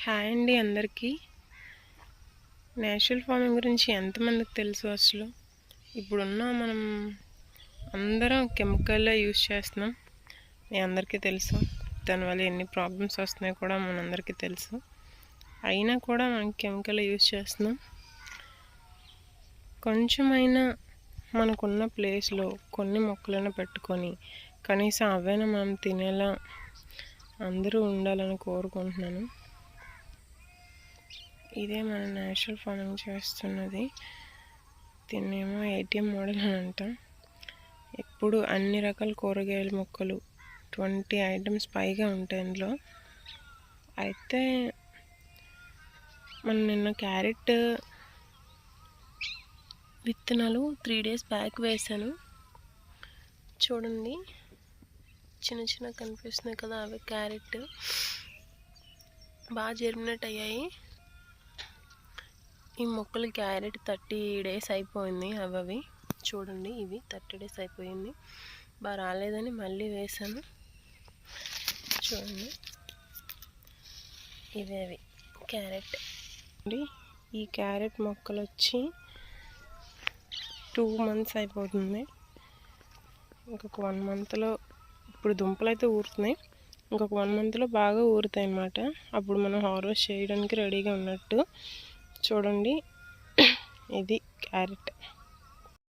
Hi అండి అందరికీ. Natural farming గురించి ఎంతమందికి తెలుసు? అసలు ఇప్పుడున్న మనం అందరం కెమికల్ యూజ్ చేస్తున్నాం. మీ అందరికీ తెలుసు. దానివల్ల ఎన్ని ప్రాబ్లమ్స్ వస్తున్నాయో కూడా మనందరికీ తెలుసు. అయినా కూడా మనం కెమికల్ యూజ్ చేస్తున్నాం. కొంచెమైనా మనకున్న ప్లేస్లో కొన్ని మొక్కలను పెట్టుకొని కనీసం అవైనా మనం తినేలా అందరూ ఉండాలని కోరుకుంటున్నాను. ఇదే మన నేచురల్ ఫార్మింగ్ చేస్తున్నది. దీన్నేమో ఏటీఎం మోడల్ అని అంటాం. ఎప్పుడు అన్ని రకాల కూరగాయల మొక్కలు 20 ఐటమ్స్ పైగా ఉంటాయి ఇందులో. అయితే మనం నిన్న క్యారెట్ విత్తనాలు 3 days బ్యాక్ వేసాను. చూడండి, చిన్న చిన్న కనిపిస్తున్నాయి కదా, అవి క్యారెట్ బాగా జర్మినేట్ అయ్యాయి. ఈ మొక్కలు క్యారెట్ 30 days అయిపోయింది. అవి చూడండి, ఇవి 30 days అయిపోయింది. బాగా రాలేదని మళ్ళీ వేసాను. చూడండి, ఇవి క్యారెట్. ఈ క్యారెట్ మొక్కలు వచ్చి 2 months అయిపోతుంది. ఇంకొక 1 monthలో ఇప్పుడు దుంపలు అయితే ఊరుతున్నాయి. ఇంకొక 1 monthలో బాగా ఊరుతాయి అన్నమాట. అప్పుడు మనం హార్వెస్ట్ చేయడానికి రెడీగా ఉన్నట్టు. చూడండి, ఇది క్యారెట్.